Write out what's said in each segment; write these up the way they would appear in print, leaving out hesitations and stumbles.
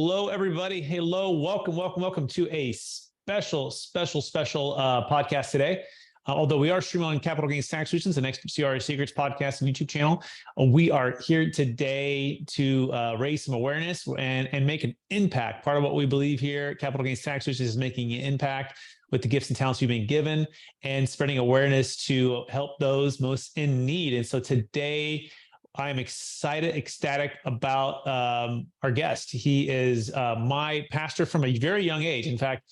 Hello, everybody. Hello, welcome to a special podcast today. Although we are streaming on Capital Gains Tax Solutions, the next CRA Secrets podcast and YouTube channel, we are here today to raise some awareness and make an impact. Part of what we believe here at Capital Gains Tax Solutions is making an impact with the gifts and talents we've been given and spreading awareness to help those most in need. And so today, I'm ecstatic about our guest. He is my pastor from a very young age. In fact,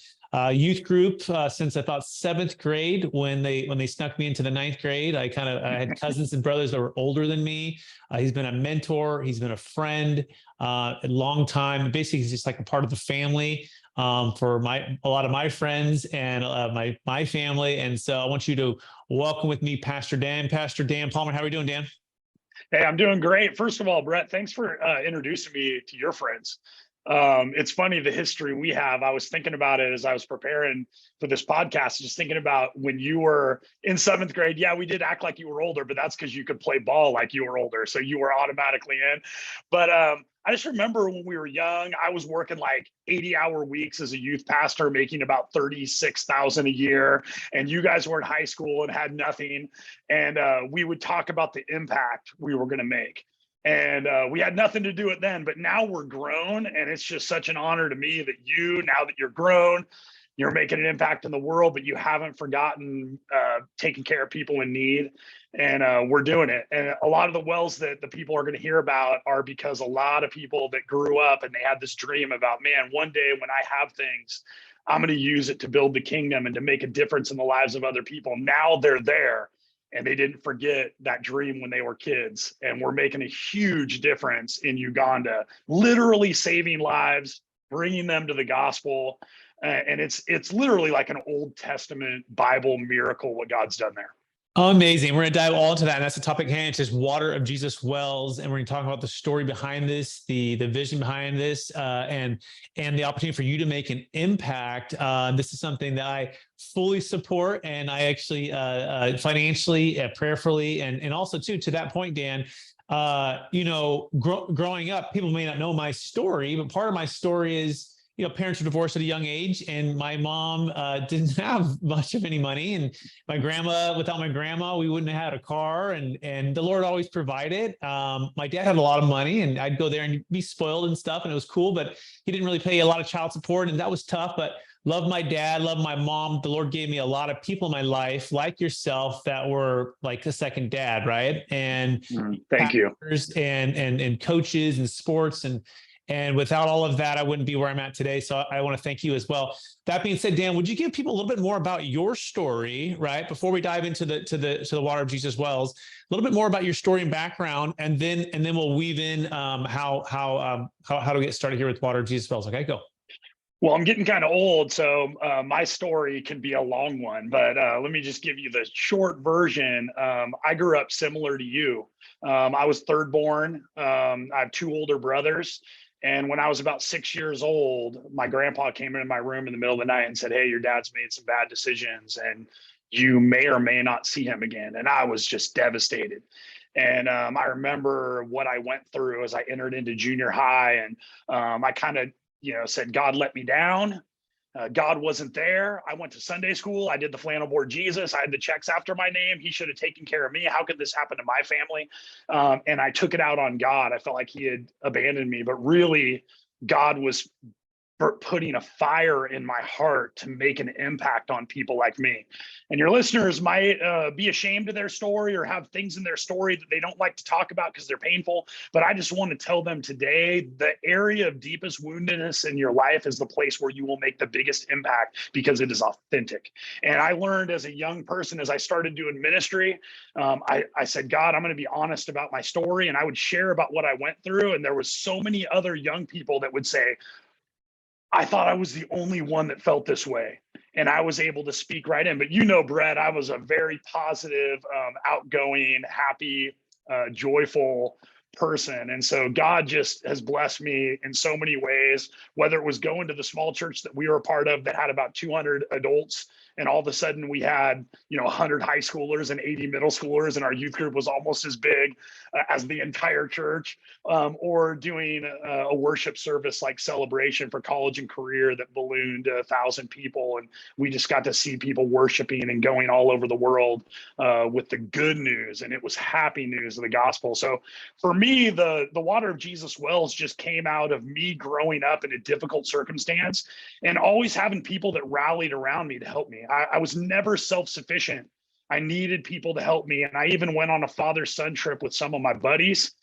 youth group since I thought seventh grade when they snuck me into the ninth grade. I had cousins and brothers that were older than me. He's been a mentor. He's been a friend a long time. Basically, he's just like a part of the family for a lot of my friends and my family. And so I want you to welcome with me, Pastor Dan Palmer. How are you doing, Dan? Hey, I'm doing great. First of all, Brett, thanks for introducing me to your friends. It's funny, the history we have. I was thinking about it as I was preparing for this podcast, just thinking about when you were in seventh grade. Yeah, we did act like you were older, but that's because you could play ball like you were older. So you were automatically in. But I just remember when we were young, I was working like 80-hour weeks as a youth pastor, making about $36,000 a year. And you guys were in high school and had nothing. And we would talk about the impact we were going to make. And we had nothing to do it then, but now we're grown. And it's just such an honor to me that now that you're grown, you're making an impact in the world, but you haven't forgotten taking care of people in need. And we're doing it. And a lot of the wells that the people are going to hear about are because a lot of people that grew up and they had this dream about, man, one day when I have things, I'm going to use it to build the kingdom and to make a difference in the lives of other people. Now they're there. And they didn't forget that dream when they were kids. And we're making a huge difference in Uganda, literally saving lives, bringing them to the gospel. And it's literally like an Old Testament Bible miracle what God's done there. Amazing. We're going to dive all into that. And that's the topic at hand. It's just water of Jesus wells. And we're going to talk about the story behind this, the vision behind this, and the opportunity for you to make an impact. This is something that I fully support. And I actually financially, prayerfully, and also too, to that point, Dan, growing up, people may not know my story, but part of my story is, parents were divorced at a young age, and my mom didn't have much of any money. And without my grandma, we wouldn't have had a car, and the Lord always provided. My dad had a lot of money, and I'd go there and be spoiled and stuff, and it was cool, but he didn't really pay a lot of child support, and that was tough. But love my dad, love my mom. The Lord gave me a lot of people in my life, like yourself, that were like a second dad, right? And thank you. And coaches and sports and without all of that, I wouldn't be where I'm at today. So I want to thank you as well. That being said, Dan, would you give people a little bit more about your story, right? Before we dive into the water of Jesus wells, a little bit more about your story and background, and then we'll weave in how to get started here with water of Jesus wells. Okay, go. Well, I'm getting kind of old, so my story can be a long one, but let me just give you the short version. I grew up similar to you. I was third born. I have two older brothers. And when I was about 6 years old, my grandpa came into my room in the middle of the night and said, "Hey, your dad's made some bad decisions and you may or may not see him again." And I was just devastated. And I remember what I went through as I entered into junior high. And I kind of, said, God let me down. God wasn't there. I went to Sunday school. I did the flannel board Jesus. I had the checks after my name. He should have taken care of me. How could this happen to my family? And I took it out on God. I felt like he had abandoned me, but really God was putting a fire in my heart to make an impact on people like me. And your listeners might be ashamed of their story or have things in their story that they don't like to talk about because they're painful. But I just want to tell them today, the area of deepest woundedness in your life is the place where you will make the biggest impact because it is authentic. And I learned as a young person, as I started doing ministry, I said, God, I'm going to be honest about my story. And I would share about what I went through. And there was so many other young people that would say, I thought I was the only one that felt this way. And I was able to speak right in. But Brett, I was a very positive, outgoing, happy, joyful person. And so God just has blessed me in so many ways, whether it was going to the small church that we were a part of that had about 200 adults. And all of a sudden we had, 100 high schoolers and 80 middle schoolers, and our youth group was almost as big as the entire church, or doing a worship service like Celebration for College and Career that ballooned to 1,000 people. And we just got to see people worshiping and going all over the world with the good news. And it was happy news of the gospel. So for me, the Water of Jesus wells just came out of me growing up in a difficult circumstance and always having people that rallied around me to help me. I was never self-sufficient. I needed people to help me. And I even went on a father-son trip with some of my buddies,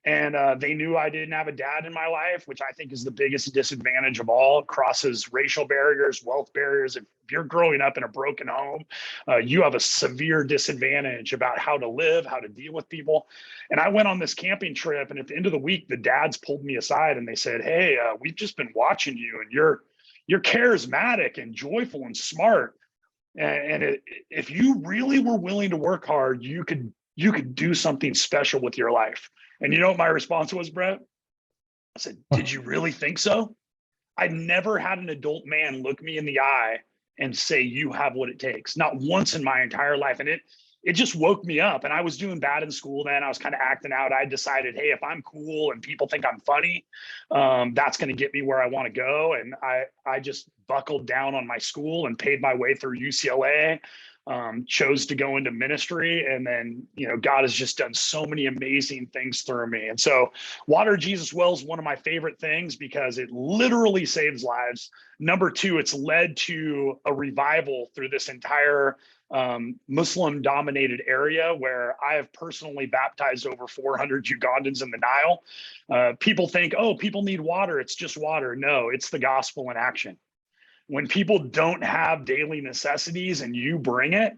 and they knew I didn't have a dad in my life, which I think is the biggest disadvantage of all. It crosses racial barriers, wealth barriers. If you're growing up in a broken home, you have a severe disadvantage about how to live, how to deal with people. And I went on this camping trip, and at the end of the week, the dads pulled me aside and they said, "Hey, we've just been watching you, and you're charismatic and joyful and smart. And if you really were willing to work hard, you could do something special with your life." And you know what my response was, Brett? I said, "Did you really think so?" I never had an adult man look me in the eye and say, "You have what it takes." Not once in my entire life. And it just woke me up. And I was doing bad in school then. I was kind of acting out. I decided, hey, if I'm cool and people think I'm funny, that's going to get me where I want to go. And I just buckled down on my school and paid my way through UCLA, chose to go into ministry. And then, God has just done so many amazing things through me. And so Water Jesus Well is one of my favorite things because it literally saves lives. Number two, it's led to a revival through this entire Muslim dominated area where I have personally baptized over 400 Ugandans in the Nile. People think, oh, people need water. It's just water. No, it's the gospel in action. When people don't have daily necessities and you bring it,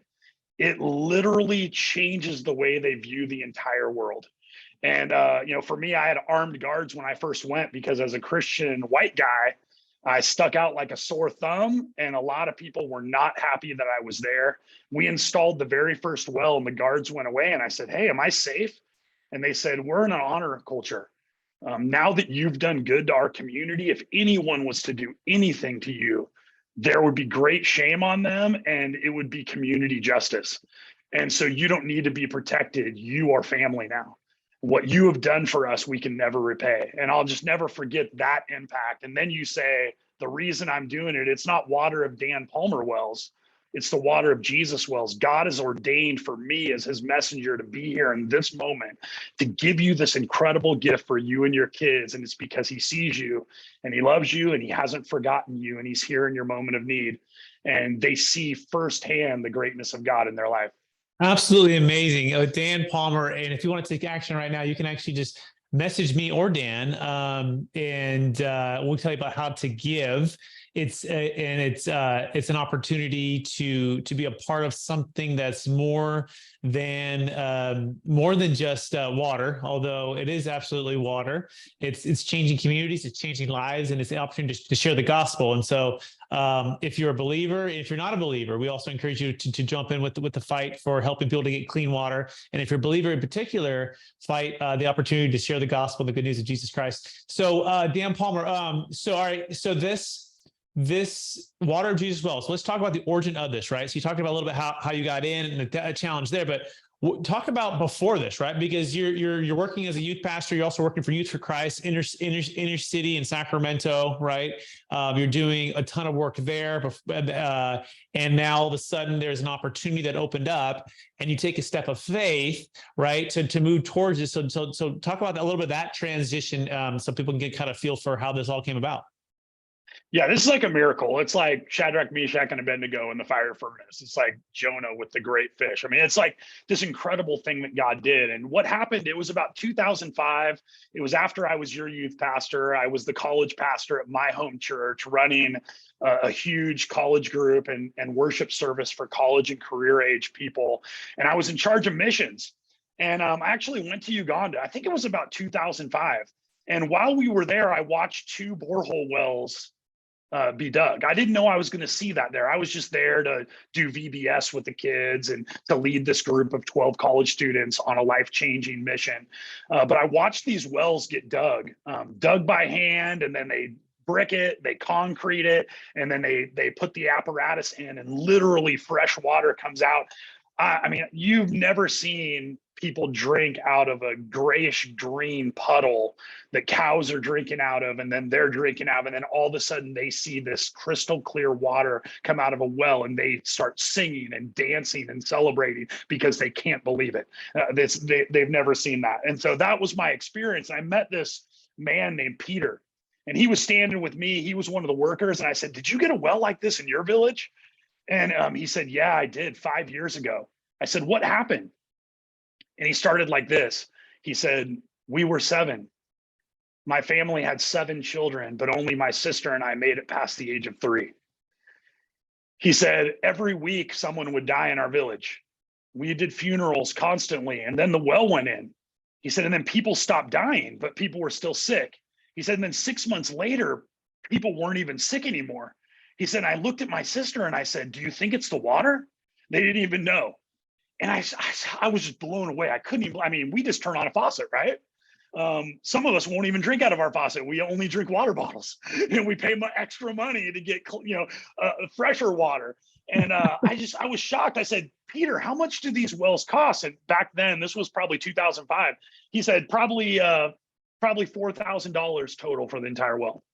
it literally changes the way they view the entire world. And, for me, I had armed guards when I first went because as a Christian white guy, I stuck out like a sore thumb, and a lot of people were not happy that I was there. We installed the very first well and the guards went away, and I said, "Hey, am I safe?" And they said, "We're in an honor culture. Now that you've done good to our community, if anyone was to do anything to you, there would be great shame on them and it would be community justice. And so you don't need to be protected. You are family now. What you have done for us, we can never repay." And I'll just never forget that impact. And then you say, the reason I'm doing it, it's not water of Dan Palmer wells. It's the Water of Jesus wells. God has ordained for me as his messenger to be here in this moment to give you this incredible gift for you and your kids. And it's because he sees you and he loves you and he hasn't forgotten you and he's here in your moment of need. And they see firsthand the greatness of God in their life. Absolutely amazing. Dan Palmer. And if you want to take action right now, you can actually just message me or Dan, and we'll tell you about how to give. It's an opportunity to be a part of something that's more than just water, although it is absolutely water. It's changing communities, it's changing lives, and it's the opportunity to share the gospel. And so if you're a believer, if you're not a believer, we also encourage you to jump in with the fight for helping people to get clean water. And if you're a believer in particular, fight the opportunity to share the gospel, the good news of Jesus Christ. So Dan Palmer, all right, so this Water of Jesus well. So let's talk about the origin of this, right? So you talked about a little bit how you got in and the challenge there, but talk about before this, right? Because you're working as a youth pastor. You're also working for Youth for Christ, inner city in Sacramento, right? You're doing a ton of work there, and now all of a sudden there's an opportunity that opened up, and you take a step of faith, right, to move towards it. So talk about a little bit of that transition, so people can get kind of feel for how this all came about. Yeah, this is like a miracle. It's like Shadrach, Meshach, and Abednego in the fire furnace. It's like Jonah with the great fish. I mean, it's like this incredible thing that God did. And what happened, it was about 2005. It was after I was your youth pastor. I was the college pastor at my home church, running a huge college group and worship service for college and career age people. And I was in charge of missions. And I actually went to Uganda. I think it was about 2005. And while we were there, I watched two borehole wells be dug. I didn't know I was going to see that there. I was just there to do VBS with the kids and to lead this group of 12 college students on a life-changing mission. But I watched these wells get dug by hand, and then they brick it, they concrete it, and then they put the apparatus in, and literally fresh water comes out. I mean, you've never seen people drink out of a grayish green puddle that cows are drinking out of, and then they're drinking out of, and then all of a sudden they see this crystal clear water come out of a well, and they start singing and dancing and celebrating because they can't believe it. They've never seen that. And so that was my experience. I met this man named Peter, and he was standing with me. He was one of the workers. And I said, "Did you get a well like this in your village?" And he said, "Yeah, I did 5 years ago." I said, "What happened?" And he started like this. He said, "We were 7. My family had 7 children, but only my sister and I made it past the age of 3. He said, "Every week someone would die in our village. We did funerals constantly, and then the well went in." He said, "And then people stopped dying, but people were still sick." He said, "And then 6 months later, people weren't even sick anymore." He said, "I looked at my sister and I said, 'Do you think it's the water?' They didn't even know." And I was just blown away. I couldn't even, I mean, we just turn on a faucet, right? Some of us won't even drink out of our faucet. We only drink water bottles, and we pay extra money to get, fresher water. And I was shocked. I said, "Peter, how much do these wells cost?" And back then, this was probably 2005. He said, probably $4,000 total for the entire well.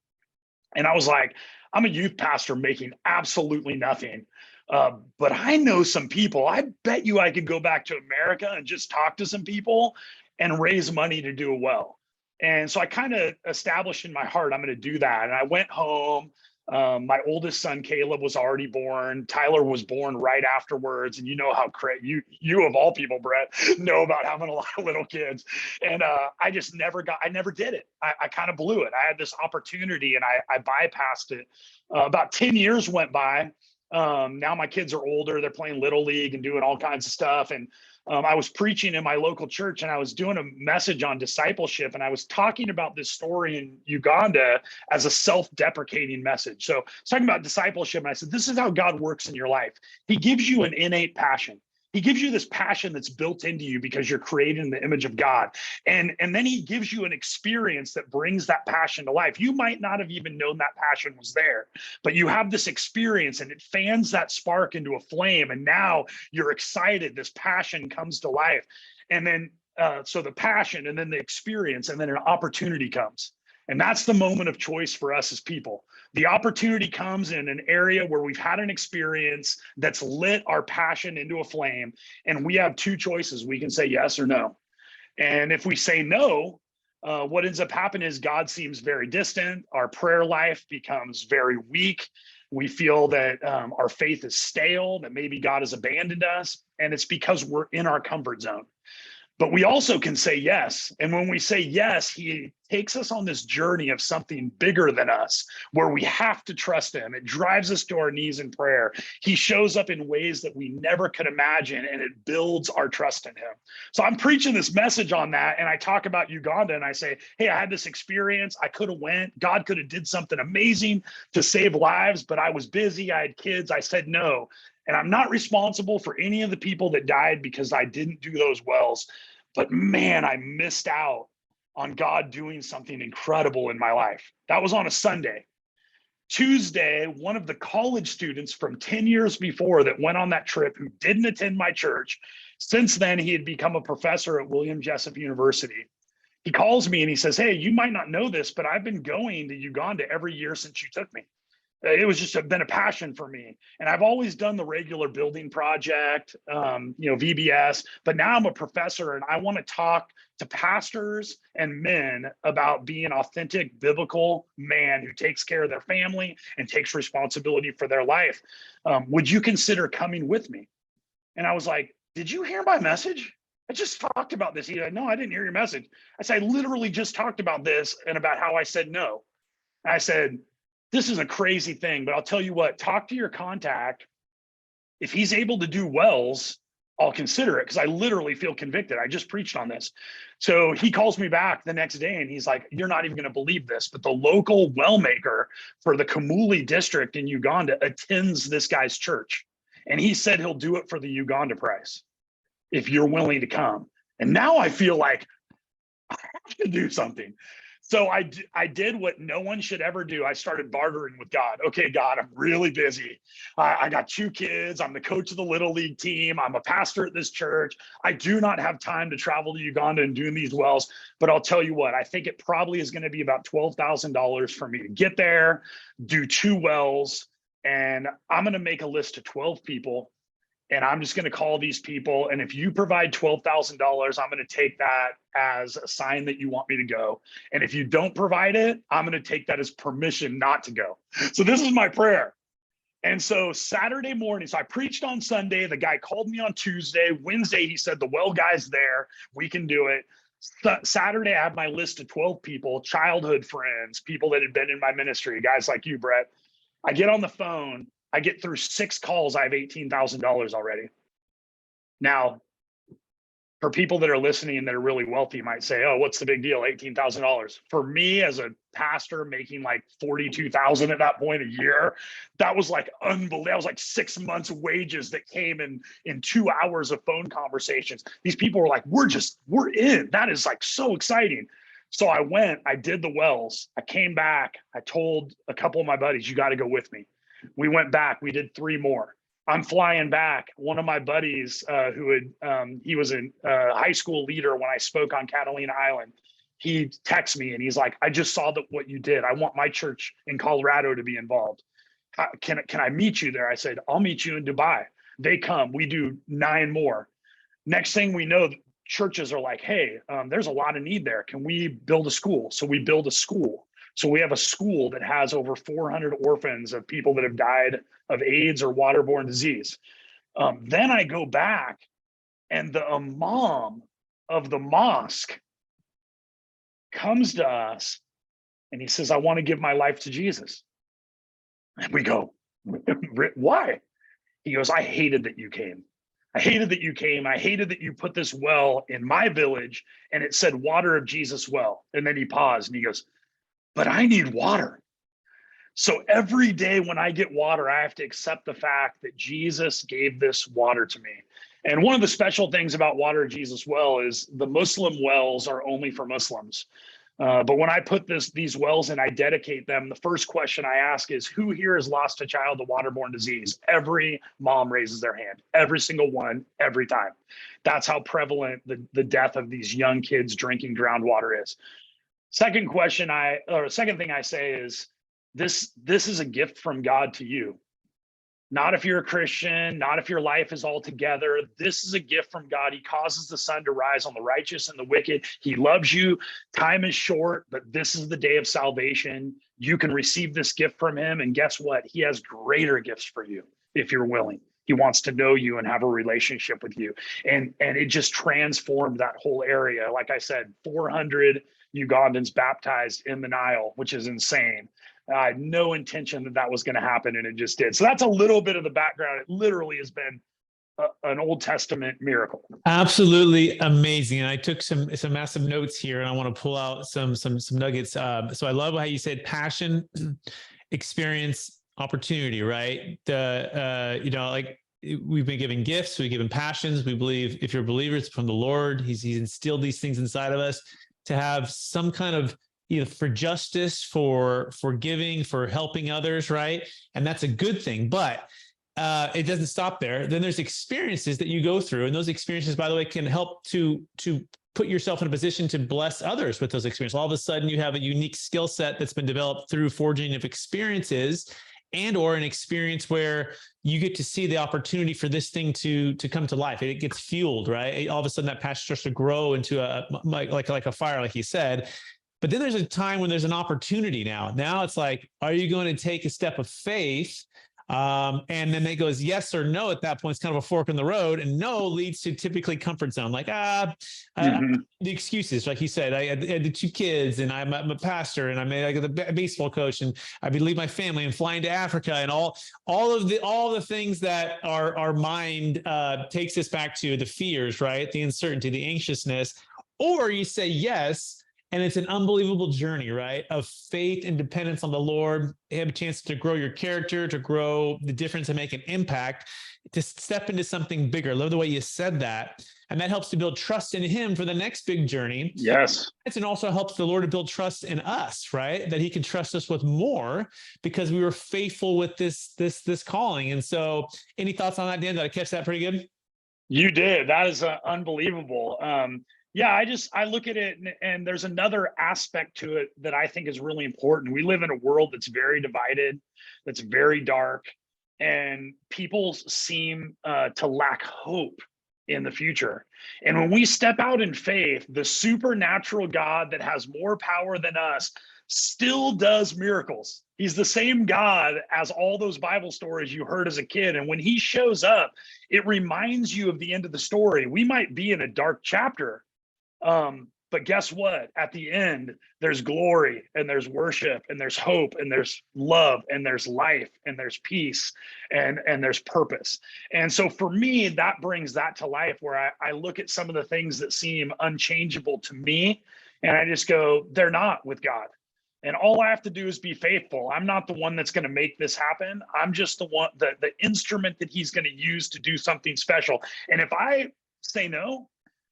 And I was like, I'm a youth pastor making absolutely nothing. But I know some people. I bet you I could go back to America and just talk to some people and raise money to do a well. And so I kind of established in my heart, I'm going to do that. And I went home. My oldest son, Caleb, was already born. Tyler was born right afterwards. And you know how you of all people, Brett, know about having a lot of little kids. And I never did it. I kind of blew it. I had this opportunity and I bypassed it. About 10 years went by. Now my kids are older. They're playing Little League and doing all kinds of stuff. And I was preaching in my local church, and I was doing a message on discipleship, and I was talking about this story in Uganda as a self-deprecating message. So I was talking about discipleship, and I said, this is how God works in your life. He gives you an innate passion. He gives you this passion that's built into you because you're created in the image of God. And then he gives you an experience that brings that passion to life. You might not have even known that passion was there, but you have this experience and it fans that spark into a flame. And now you're excited. This passion comes to life. And then, so the passion and then the experience and then an opportunity comes. And that's the moment of choice for us as people. The opportunity comes in an area where we've had an experience that's lit our passion into a flame. And we have 2 choices. We can say yes or no. And if we say no, what ends up happening is God seems very distant. Our prayer life becomes very weak. We feel that our faith is stale, that maybe God has abandoned us. And it's because we're in our comfort zone. But we also can say yes. And when we say yes, he takes us on this journey of something bigger than us, where we have to trust him. It drives us to our knees in prayer. He shows up in ways that we never could imagine, and it builds our trust in him. So I'm preaching this message on that, and I talk about Uganda, and I say, hey, I had this experience. I could have went. God could have did something amazing to save lives, but I was busy. I had kids. I said no. And I'm not responsible for any of the people that died because I didn't do those wells. But man, I missed out on God doing something incredible in my life. That was on a Sunday. Tuesday, one of the college students from 10 years before that went on that trip, who didn't attend my church, since then he had become a professor at William Jessup University. He calls me and he says, hey, you might not know this, but I've been going to Uganda every year since you took me. It was just been a passion for me. And I've always done the regular building project, VBS, but now I'm a professor and I want to talk to pastors and men about being an authentic biblical man who takes care of their family and takes responsibility for their life. Would you consider coming with me? And I was like, did you hear my message? I just talked about this. He's like, no, I didn't hear your message. I said, I literally just talked about this and about how I said no. And I said, this is a crazy thing, but I'll tell you what, talk to your contact. If he's able to do wells, I'll consider it, because I literally feel convicted. I just preached on this. So he calls me back the next day and he's like, you're not even going to believe this, but the local well maker for the Kamuli district in Uganda attends this guy's church. And he said he'll do it for the Uganda price if you're willing to come. And now I feel like I have to do something. So I did what no one should ever do. I started bartering with God. Okay, God, I'm really busy. I got 2 kids. I'm the coach of the Little League team. I'm a pastor at this church. I do not have time to travel to Uganda and do these wells. But I'll tell you what, I think it probably is going to be about $12,000 for me to get there, do 2 wells, and I'm going to make a list of 12 people. And I'm just going to call these people. And if you provide $12,000, I'm going to take that as a sign that you want me to go. And if you don't provide it, I'm going to take that as permission not to go. So this is my prayer. And so Saturday morning, so I preached on Sunday. The guy called me on Tuesday. Wednesday, he said, the well guy's there. We can do it. Saturday, I have my list of 12 people, childhood friends, people that had been in my ministry, guys like you, Brett. I get on the phone. I get through 6 calls. I have $18,000 already. Now, for people that are listening and that are really wealthy, might say, oh, what's the big deal? $18,000. For me as a pastor making like $42,000 at that point a year, that was like unbelievable. That was like 6 months wages that came in 2 hours of phone conversations. These people were like, we're in. That is like so exciting. So I went, I did the wells. I came back. I told a couple of my buddies, you got to go with me. We went back, we did 3 more. I'm flying back. One of my buddies he was a high school leader when I spoke on Catalina Island. He texts me and he's like, I just saw what you did. I want my church in Colorado to be involved. Can I meet you there? I said, I'll meet you in Dubai. They come, we do 9 more. Next thing we know, churches are like, hey, there's a lot of need there. Can we build a school? So we build a school. So we have a school that has over 400 orphans of people that have died of AIDS or waterborne disease. Then I go back and the imam of the mosque comes to us and he says, I want to give my life to Jesus. And we go, why? He goes, I hated that you came. I hated that you came. I hated that you put this well in my village and it said water of Jesus well. And then he paused and he goes, but I need water. So every day when I get water, I have to accept the fact that Jesus gave this water to me. And one of the special things about water of Jesus well is the Muslim wells are only for Muslims. But when I put these wells in, I dedicate them. The first question I ask is, who here has lost a child to waterborne disease? Every mom raises their hand, every single one, every time. That's how prevalent the death of these young kids drinking drowned water is. Second thing I say is, this is a gift from God to you. Not if you're a Christian, not if your life is all together. This is a gift from God. He causes the sun to rise on the righteous and the wicked. He loves you. Time is short, but this is the day of salvation. You can receive this gift from him. And guess what? He has greater gifts for you if you're willing. He wants to know you and have a relationship with you. And it just transformed that whole area. Like I said, 400 Ugandans baptized in the Nile, which is insane. I had no intention that was going to happen, and it just did. So that's a little bit of the background. It literally has been an Old Testament miracle. Absolutely amazing. And I took some massive notes here, and I want to pull out some nuggets. So I love how you said passion, experience, opportunity, right? Like we've been given gifts, we've given passions. We believe if you're believers from the Lord, he's instilled these things inside of us to have some kind of either for justice, for giving, for helping others, right? And that's a good thing, but it doesn't stop there. Then there's experiences that you go through, and those experiences, by the way, can help to put yourself in a position to bless others with those experiences. All of a sudden, you have a unique skill set that's been developed through forging of experiences, and or an experience where you get to see the opportunity for this thing to come to life. It gets fueled, right? All of a sudden, that passion starts to grow into like a fire, like you said. But then there's a time when there's an opportunity now. Now it's like, are you going to take a step of faith And then it goes yes or no at that point. It's kind of a fork in the road, and no leads to typically comfort zone. Like, the excuses, like you said, I had the 2 kids, and I'm a pastor, and I'm a baseball coach, and I leave my family and flying to Africa, and all the things that our mind takes us back to, the fears, right? The uncertainty, the anxiousness. Or you say yes, and it's an unbelievable journey, right? Of faith and dependence on the Lord. You have a chance to grow your character, to grow the difference and make an impact, to step into something bigger. I love the way you said that. And that helps to build trust in him for the next big journey. Yes. And also helps the Lord to build trust in us, right? That he can trust us with more because we were faithful with this calling. And so any thoughts on that, Dan? Did I catch that pretty good? You did. That is unbelievable. Yeah, I look at it, and there's another aspect to it that I think is really important. We live in a world that's very divided, that's very dark, and people seem to lack hope in the future. And when we step out in faith, the supernatural God that has more power than us still does miracles. He's the same God as all those Bible stories you heard as a kid. And when he shows up, it reminds you of the end of the story. We might be in a dark chapter, but guess what? At the end, there's glory, and there's worship, and there's hope, and there's love, and there's life, and there's peace, and there's purpose. And so for me, that brings that to life, where I look at some of the things that seem unchangeable to me, and I just go, they're not with God. And all I have to do is be faithful. I'm not the one that's going to make this happen. I'm just the one, the instrument that he's going to use to do something special. And if I say no,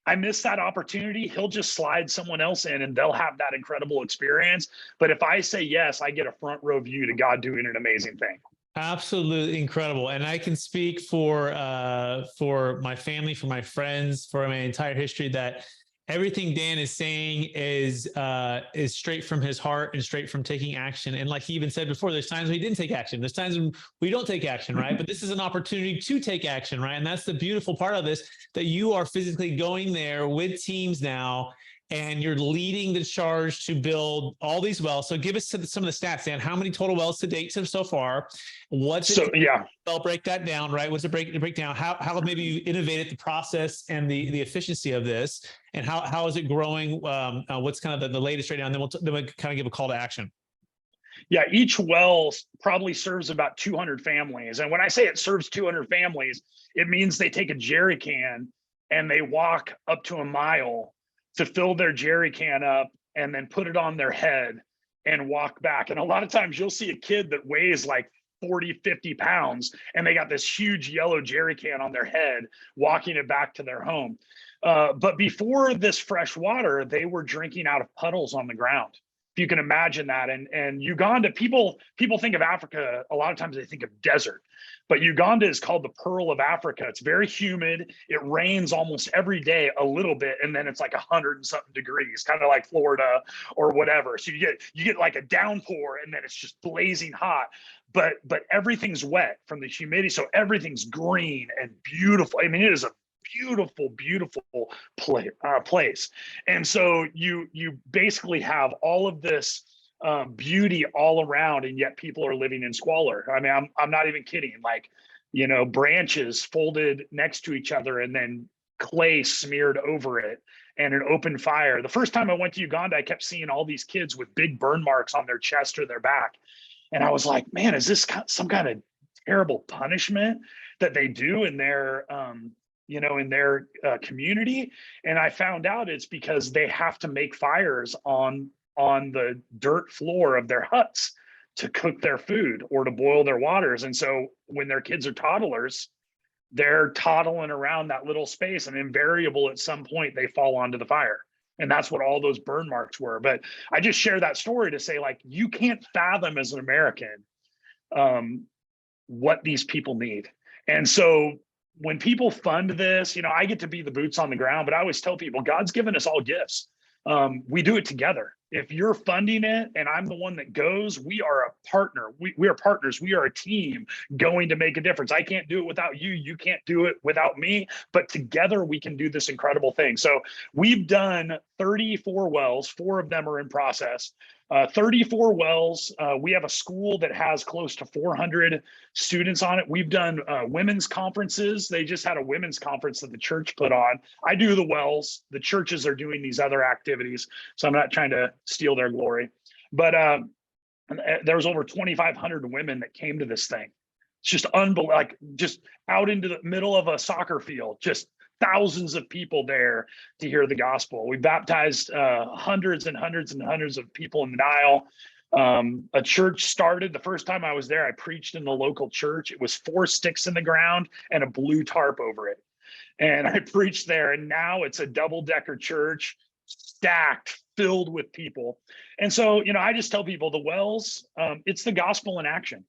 I miss that opportunity, he'll just slide someone else in, and they'll have that incredible experience. But if I say yes, I get a front row view to God doing an amazing thing. Absolutely incredible. And I can speak for my family, for my friends, for my entire history, that everything Dan is saying is straight from his heart and straight from taking action. And like he even said before, there's times when he didn't take action. There's times when we don't take action, right? But this is an opportunity to take action, right? And that's the beautiful part of this, that you are physically going there with teams now, and you're leading the charge to build all these wells. So give us some of the stats, Dan. How many total wells to date so far? What's it? Yeah. I'll break that down, right? What's the breakdown? How maybe you innovated the process and the efficiency of this, and how is it growing? What's kind of the latest right now? And then we'll kind of give a call to action. Yeah, each well probably serves about 200 families. And when I say it serves 200 families, it means they take a jerry can and they walk up to a mile to fill their jerry can up, and then put it on their head and walk back. And a lot of times you'll see a kid that weighs like 40, 50 pounds, and they got this huge yellow jerry can on their head, walking it back to their home. But before this fresh water, they were drinking out of puddles on the ground. If you can imagine that. And Uganda, people think of Africa, a lot of times they think of desert, but Uganda is called the Pearl of Africa. It's very humid. It rains almost every day a little bit, and then it's like 100 and something degrees, kind of like Florida or whatever. So you get like a downpour, and then it's just blazing hot. But everything's wet from the humidity, so everything's green and beautiful. I mean, it is a beautiful place. And so you basically have all of this beauty all around, and yet people are living in squalor. I mean, I'm not even kidding. Like, branches folded next to each other, and then clay smeared over it, and an open fire. The first time I went to Uganda, I kept seeing all these kids with big burn marks on their chest or their back. And I was like, man, is this some kind of terrible punishment that they do in their community? And I found out it's because they have to make fires on the dirt floor of their huts to cook their food or to boil their waters. And so when their kids are toddlers, they're toddling around that little space, and invariable at some point they fall onto the fire. And that's what all those burn marks were. But I just share that story to say, like, you can't fathom as an American what these people need. And so when people fund this, I get to be the boots on the ground, but I always tell people, God's given us all gifts. We do it together. If you're funding it and I'm the one that goes, we are a partner. We are partners. We are a team going to make a difference. I can't do it without you. You can't do it without me, but together we can do this incredible thing. So we've done 34 wells. 4 of them are in process. 34 wells. We have a school that has close to 400 students on it. We've done women's conferences. They just had a women's conference that the church put on. I do the wells. The churches are doing these other activities, so I'm not trying to steal their glory. But there was over 2,500 women that came to this thing. It's just unbelievable, like just out into the middle of a soccer field, just thousands of people there to hear the gospel. We baptized hundreds and hundreds and hundreds of people in the Nile. A church started. The first time I was there, I preached in the local church. It was 4 sticks in the ground and a blue tarp over it. And I preached there, and now it's a double-decker church, stacked, filled with people. And so, I just tell people the wells, it's the gospel in action.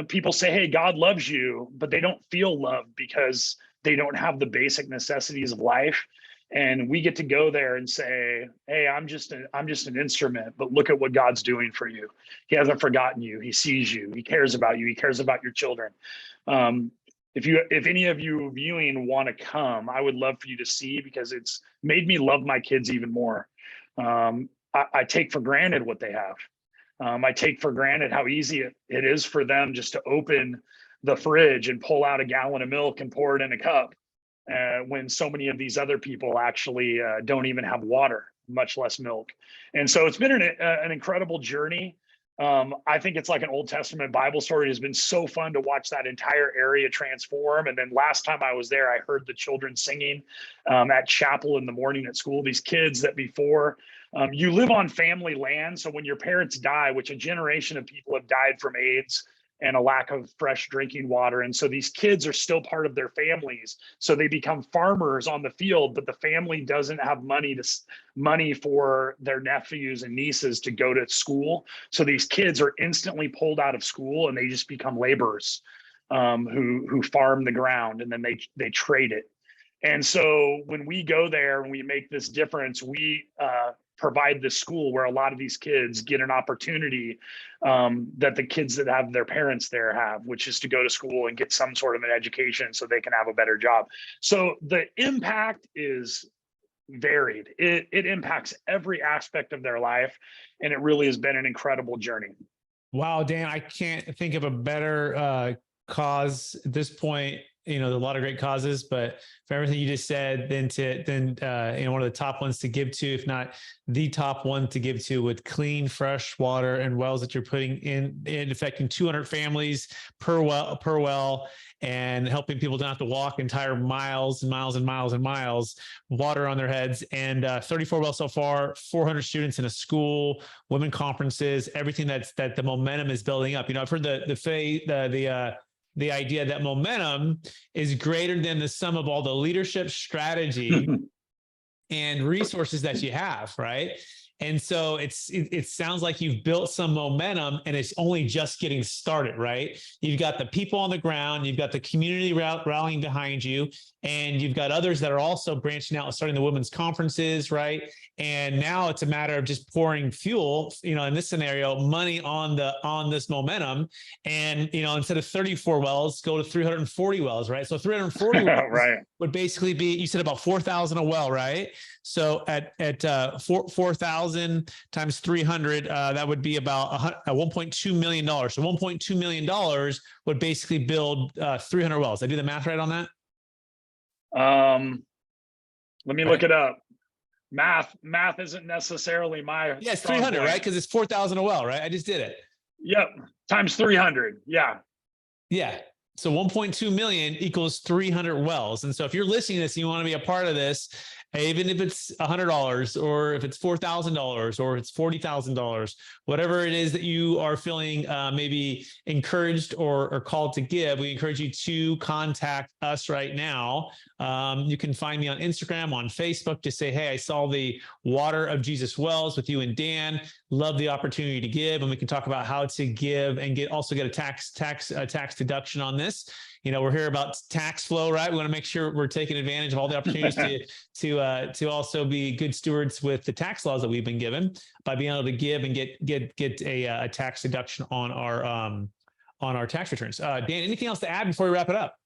People say, hey, God loves you, but they don't feel loved because they don't have the basic necessities of life. And we get to go there and say, hey, I'm just an instrument, but look at what God's doing for you. He hasn't forgotten you. He sees you. He cares about you. He cares about your children. If any of you viewing want to come, I would love for you to see, because it's made me love my kids even more. I take for granted what they have. I take for granted how easy it is for them just to open the fridge and pull out a gallon of milk and pour it in a cup, when so many of these other people actually don't even have water, much less milk. And so it's been an incredible journey. I think it's like an Old Testament Bible story. It has been so fun to watch that entire area transform. And then last time I was there, I heard the children singing at chapel in the morning at school. These kids that before, you live on family land. So when your parents die, which a generation of people have died from AIDS and a lack of fresh drinking water. And so these kids are still part of their families. So they become farmers on the field, but the family doesn't have money for their nephews and nieces to go to school. So these kids are instantly pulled out of school, and they just become laborers who farm the ground, and then they trade it. And so when we go there and we make this difference, we provide this school where a lot of these kids get an opportunity that the kids that have their parents there have, which is to go to school and get some sort of an education so they can have a better job. So the impact is varied. It impacts every aspect of their life, and it really has been an incredible journey. Wow, Dan, I can't think of a better cause at this point. There are a lot of great causes, but for everything you just said, then one of the top ones to give to, if not the top one to give to, with clean, fresh water and wells that you're putting in affecting 200 families per well, and helping people not have to walk entire miles and miles and miles and miles, water on their heads, and 34 wells so far, 400 students in a school, women conferences, everything that the momentum is building up. I've heard the idea that momentum is greater than the sum of all the leadership, strategy, and resources that you have, right? And so it sounds like you've built some momentum, and it's only just getting started, right? You've got the people on the ground, you've got the community rallying behind you, and you've got others that are also branching out and starting the women's conferences, right? And now it's a matter of just pouring fuel, in this scenario, money on this momentum. And, instead of 34 wells, go to 340 wells, right? So 340 wells right. would basically be, you said about 4,000 a well, right? So at 4,000 times 300, that would be about $1.2 million. So $1.2 million would basically build 300 wells. Did I do the math right on that? Let me look it up. Math isn't necessarily my. Yeah, it's 300, right? Because it's 4,000 a well, right? I just did it. Yep, times 300. Yeah. Yeah. So 1.2 million equals 300 wells. And so if you're listening to this and you want to be a part of this, even if it's $100 or if it's $4,000 or it's $40,000, whatever it is that you are feeling maybe encouraged or called to give, we encourage you to contact us right now. You can find me on Instagram, on Facebook, to say, hey, I saw the Water of Jesus Wells with you and Dan. Love the opportunity to give, and we can talk about how to give and also get a tax deduction on this. We're here about tax flow, right? We want to make sure we're taking advantage of all the opportunities to also be good stewards with the tax laws that we've been given by being able to give and get a tax deduction on our tax returns. Dan, anything else to add before we wrap it up?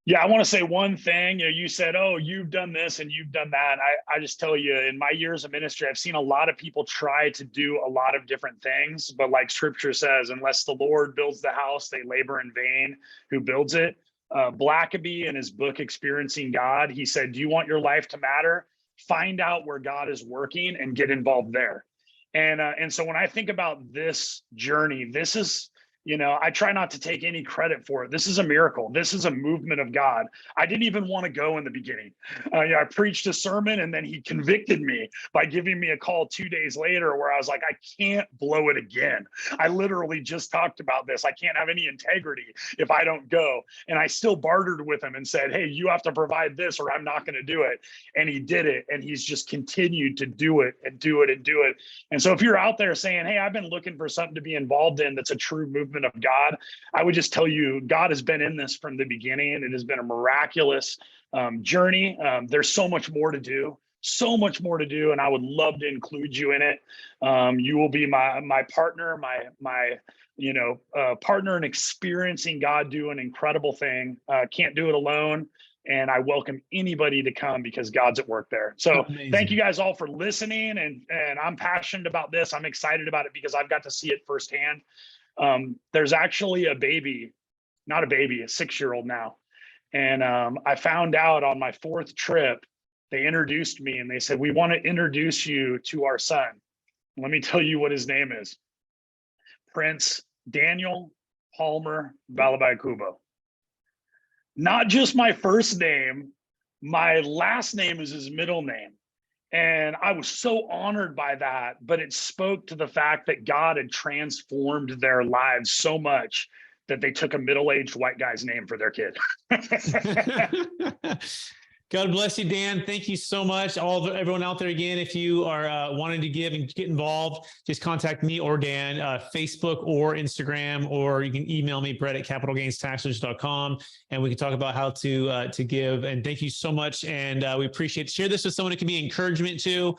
Yeah, I want to say one thing. You said, oh, you've done this and you've done that. I just tell you, in my years of ministry, I've seen a lot of people try to do a lot of different things. But like scripture says, unless the Lord builds the house, they labor in vain who builds it. Blackaby, in his book, Experiencing God, he said, do you want your life to matter? Find out where God is working and get involved there. And so when I think about this journey, this is, I try not to take any credit for it. This is a miracle. This is a movement of God. I didn't even want to go in the beginning. I preached a sermon and then he convicted me by giving me a call 2 days later where I was like, I can't blow it again. I literally just talked about this. I can't have any integrity if I don't go. And I still bartered with him and said, hey, you have to provide this or I'm not going to do it. And he did it. And he's just continued to do it and do it and do it. And so if you're out there saying, hey, I've been looking for something to be involved in that's a true movement of God, I would just tell you, God has been in this from the beginning. It has been a miraculous journey. There's so much more to do, and I would love to include you in it. You will be my partner, my partner in experiencing God do an incredible thing. Can't do it alone. And I welcome anybody to come because God's at work there. So Amazing. Thank you guys all for listening. And I'm passionate about this. I'm excited about it because I've got to see it firsthand. There's actually a 6-year-old now. And I found out on my 4th trip, they introduced me and they said, we want to introduce you to our son. Let me tell you what his name is. Prince Daniel Palmer Balabaikubo. Not just my first name, my last name is his middle name. And I was so honored by that, but it spoke to the fact that God had transformed their lives so much that they took a middle-aged white guy's name for their kid. God bless you, Dan. Thank you so much. Everyone out there, again, if you are wanting to give and get involved, just contact me or Dan, Facebook or Instagram, or you can email me, Brett@capitalgainstaxsolutions.com, and we can talk about how to give. And thank you so much. And we appreciate it. Share this with someone it can be encouragement to.